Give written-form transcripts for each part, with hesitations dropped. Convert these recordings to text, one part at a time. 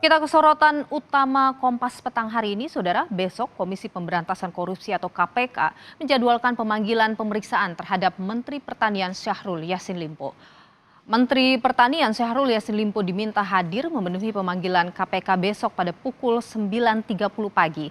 Kita ke sorotan utama Kompas petang hari ini, Saudara. Besok Komisi Pemberantasan Korupsi atau KPK menjadwalkan pemanggilan pemeriksaan terhadap Menteri Pertanian Syahrul Yassin Limpo. Menteri Pertanian Syahrul Yassin Limpo diminta hadir memenuhi pemanggilan KPK besok pada pukul 9.30 pagi.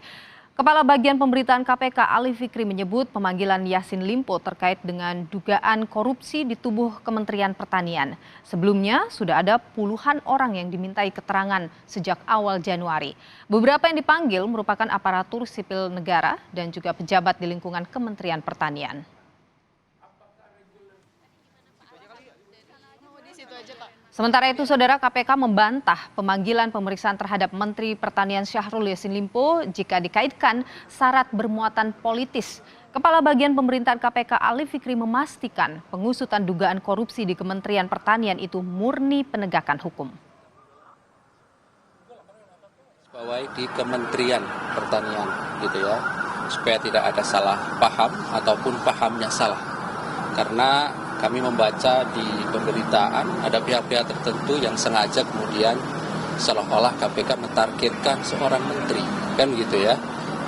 Kepala Bagian Pemberitaan KPK Ali Fikri menyebut pemanggilan Yassin Limpo terkait dengan dugaan korupsi di tubuh Kementerian Pertanian. Sebelumnya sudah ada puluhan orang yang dimintai keterangan sejak awal Januari. Beberapa yang dipanggil merupakan aparatur sipil negara dan juga pejabat di lingkungan Kementerian Pertanian. Sementara itu, Saudara, KPK membantah pemanggilan pemeriksaan terhadap Menteri Pertanian Syahrul Yassin Limpo jika dikaitkan syarat bermuatan politis. Kepala Bagian Pemerintahan KPK Ali Fikri memastikan pengusutan dugaan korupsi di Kementerian Pertanian itu murni penegakan hukum. Baik di Kementerian Pertanian gitu ya, supaya tidak ada salah paham ataupun pahamnya salah. Karena kami membaca di pemberitaan ada pihak-pihak tertentu yang sengaja kemudian seolah-olah KPK mentargetkan seorang menteri, kan gitu ya,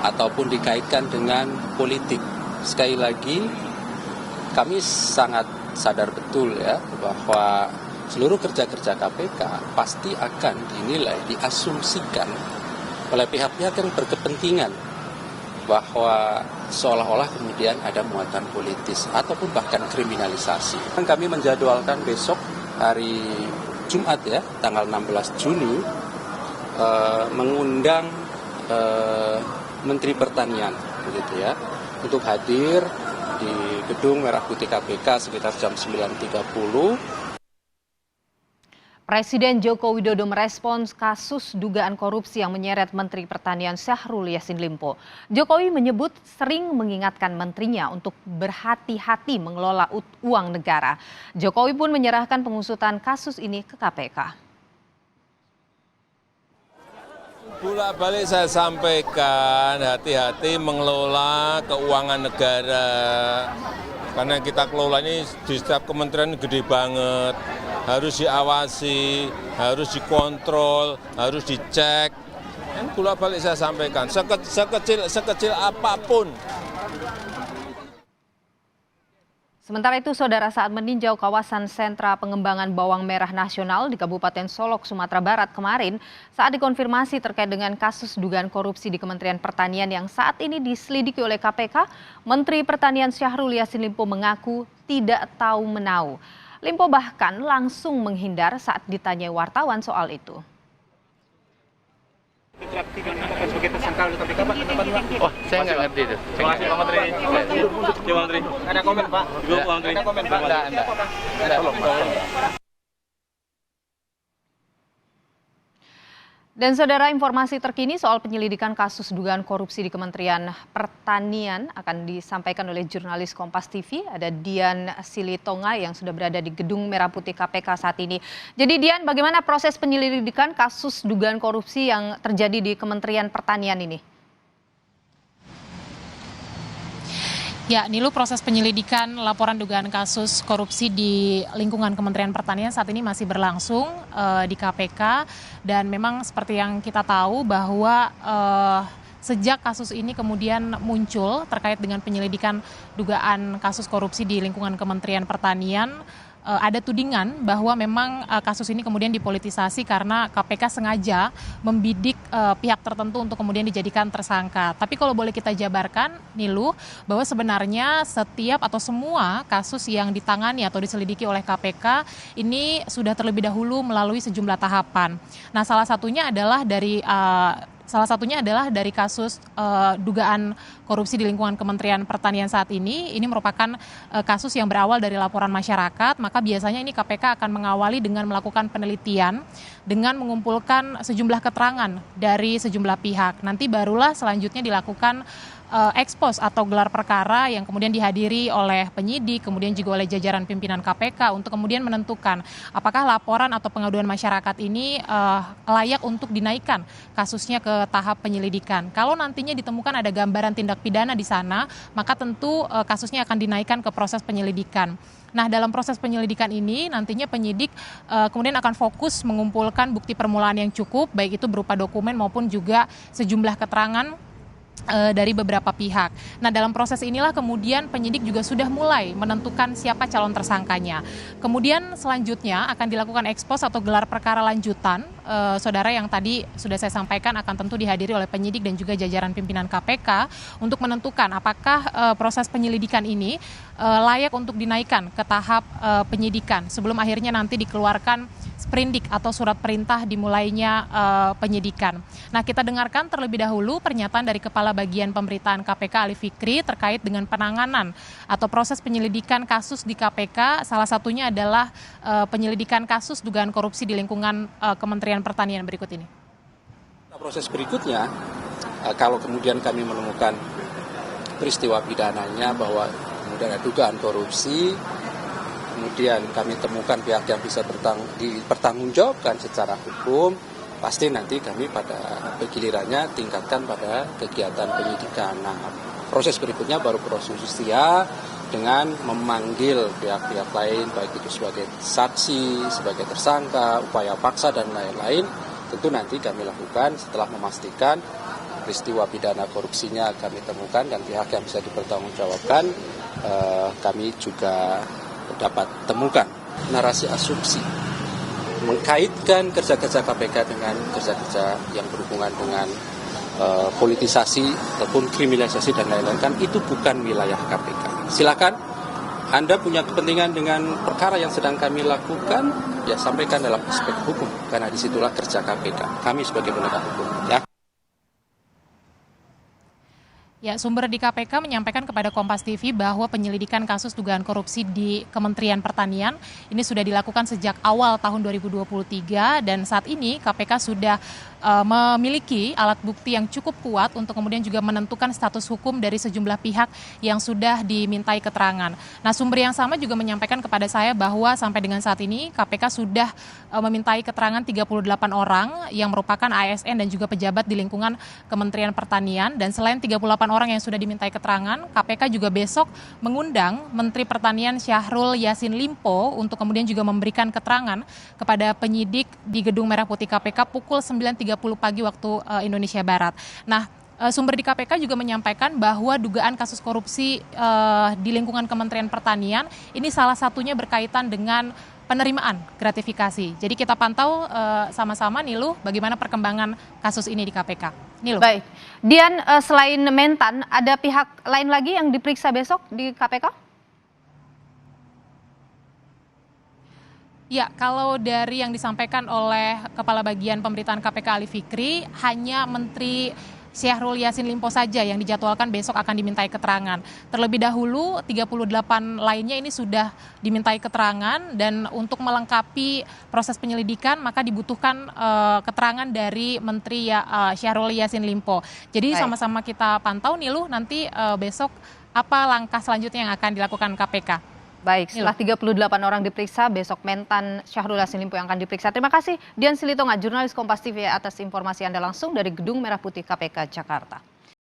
ataupun dikaitkan dengan politik. Sekali lagi, kami sangat sadar betul ya bahwa seluruh kerja-kerja KPK pasti akan dinilai, diasumsikan oleh pihak-pihak yang berkepentingan bahwa seolah-olah kemudian ada muatan politis ataupun bahkan kriminalisasi. Kami menjadwalkan besok hari Jumat ya, tanggal 16 Juni mengundang Menteri Pertanian begitu ya, untuk hadir di Gedung Merah Putih KPK sekitar jam 9.30. Presiden Joko Widodo merespons kasus dugaan korupsi yang menyeret Menteri Pertanian Syahrul Yassin Limpo. Jokowi menyebut sering mengingatkan menterinya untuk berhati-hati mengelola uang negara. Jokowi pun menyerahkan pengusutan kasus ini ke KPK. Bolak-balik saya sampaikan hati-hati mengelola keuangan negara. Karena kita kelola ini di setiap kementerian gede banget. Harus diawasi, harus dikontrol, harus dicek. Yang bolak-balik saya sampaikan, sekecil apapun. Sementara itu, Saudara, saat meninjau kawasan sentra pengembangan bawang merah nasional di Kabupaten Solok, Sumatera Barat kemarin, saat dikonfirmasi terkait dengan kasus dugaan korupsi di Kementerian Pertanian yang saat ini diselidiki oleh KPK, Menteri Pertanian Syahrul Yassin Limpo mengaku tidak tahu menau. Limpo bahkan langsung menghindar saat ditanyai wartawan soal itu. Oh, saya nggak ngerti itu. Terima kasih Pak Menteri. Terima Menteri. Ada komen Pak? Ibu Pak Menteri. Ada komen Pak? Enggak. Dan Saudara, informasi terkini soal penyelidikan kasus dugaan korupsi di Kementerian Pertanian akan disampaikan oleh jurnalis Kompas TV. Ada Dian Silitonga yang sudah berada di Gedung Merah Putih KPK saat ini. Jadi Dian, bagaimana proses penyelidikan kasus dugaan korupsi yang terjadi di Kementerian Pertanian ini? Ya, Nilu, proses penyelidikan laporan dugaan kasus korupsi di lingkungan Kementerian Pertanian saat ini masih berlangsung di KPK, dan memang seperti yang kita tahu bahwa sejak kasus ini kemudian muncul terkait dengan penyelidikan dugaan kasus korupsi di lingkungan Kementerian Pertanian, ada tudingan bahwa memang kasus ini kemudian dipolitisasi karena KPK sengaja membidik pihak tertentu untuk kemudian dijadikan tersangka. Tapi kalau boleh kita jabarkan, Nilu, bahwa sebenarnya setiap atau semua kasus yang ditangani atau diselidiki oleh KPK ini sudah terlebih dahulu melalui sejumlah tahapan. Nah, salah satunya adalah dari kasus dugaan korupsi di lingkungan Kementerian Pertanian saat ini. Ini merupakan kasus yang berawal dari laporan masyarakat, maka biasanya ini KPK akan mengawali dengan melakukan penelitian dengan mengumpulkan sejumlah keterangan dari sejumlah pihak. Nanti barulah selanjutnya dilakukan ekspos atau gelar perkara yang kemudian dihadiri oleh penyidik, kemudian juga oleh jajaran pimpinan KPK untuk kemudian menentukan apakah laporan atau pengaduan masyarakat ini layak untuk dinaikkan kasusnya ke tahap penyelidikan. Kalau nantinya ditemukan ada gambaran tindak pidana di sana, maka tentu kasusnya akan dinaikkan ke proses penyelidikan. Nah, dalam proses penyelidikan ini nantinya penyidik kemudian akan fokus mengumpulkan bukti permulaan yang cukup, baik itu berupa dokumen maupun juga sejumlah keterangan dari beberapa pihak. Nah, dalam proses inilah kemudian penyidik juga sudah mulai menentukan siapa calon tersangkanya. Kemudian selanjutnya akan dilakukan ekspos atau gelar perkara lanjutan. Saudara, yang tadi sudah saya sampaikan akan tentu dihadiri oleh penyidik dan juga jajaran pimpinan KPK untuk menentukan apakah proses penyelidikan ini layak untuk dinaikkan ke tahap penyidikan sebelum akhirnya nanti dikeluarkan sprindik atau surat perintah dimulainya penyidikan. Nah, kita dengarkan terlebih dahulu pernyataan dari Kepala Bagian Pemberitaan KPK Ali Fikri terkait dengan penanganan atau proses penyelidikan kasus di KPK. Salah satunya adalah penyelidikan kasus dugaan korupsi di lingkungan Kementerian Pertanian berikut ini. Proses berikutnya, kalau kemudian kami menemukan peristiwa pidananya bahwa kemudian ada dugaan korupsi, kemudian kami temukan pihak yang bisa dipertanggungjawabkan secara hukum, pasti nanti kami pada gilirannya tingkatkan pada kegiatan penyidikan. Nah, proses berikutnya baru proses justisia dengan memanggil pihak-pihak lain, baik itu sebagai saksi, sebagai tersangka, upaya paksa, dan lain-lain. Tentu nanti kami lakukan setelah memastikan peristiwa pidana korupsinya kami temukan dan pihak yang bisa dipertanggungjawabkan kami juga dapat temukan. Narasi asumsi mengkaitkan kerja-kerja KPK dengan kerja-kerja yang berhubungan dengan politisasi ataupun kriminalisasi dan lain-lain, kan itu bukan wilayah KPK. Silakan Anda punya kepentingan dengan perkara yang sedang kami lakukan, ya sampaikan dalam aspek hukum, karena disitulah kerja KPK, kami sebagai penegak hukum. Ya, sumber di KPK menyampaikan kepada Kompas TV bahwa penyelidikan kasus dugaan korupsi di Kementerian Pertanian ini sudah dilakukan sejak awal tahun 2023 dan saat ini KPK sudah memiliki alat bukti yang cukup kuat untuk kemudian juga menentukan status hukum dari sejumlah pihak yang sudah dimintai keterangan. Nah, sumber yang sama juga menyampaikan kepada saya bahwa sampai dengan saat ini KPK sudah memintai keterangan 38 orang yang merupakan ASN dan juga pejabat di lingkungan Kementerian Pertanian, dan selain 38 orang yang sudah dimintai keterangan, KPK juga besok mengundang Menteri Pertanian Syahrul Yassin Limpo untuk kemudian juga memberikan keterangan kepada penyidik di Gedung Merah Putih KPK pukul 9.30 pagi waktu Indonesia Barat. Nah, sumber di KPK juga menyampaikan bahwa dugaan kasus korupsi di lingkungan Kementerian Pertanian ini salah satunya berkaitan dengan penerimaan gratifikasi. Jadi kita pantau sama-sama, Niluh, bagaimana perkembangan kasus ini di KPK. Niluh. Baik, Dian, selain Mentan, ada pihak lain lagi yang diperiksa besok di KPK? Ya, kalau dari yang disampaikan oleh Kepala Bagian Pemberitaan KPK Ali Fikri, hanya Menteri Syahrul Yassin Limpo saja yang dijadwalkan besok akan dimintai keterangan. Terlebih dahulu 38 lainnya ini sudah dimintai keterangan, dan untuk melengkapi proses penyelidikan maka dibutuhkan keterangan dari Menteri Syahrul Yassin Limpo. Jadi sama-sama kita pantau, Niluh, nanti besok apa langkah selanjutnya yang akan dilakukan KPK. Baik, setelah 38 orang diperiksa, besok Mentan Syahrul Yassin Limpo yang akan diperiksa. Terima kasih Dian Silitonga, jurnalis Kompas TV atas informasi Anda langsung dari Gedung Merah Putih KPK Jakarta.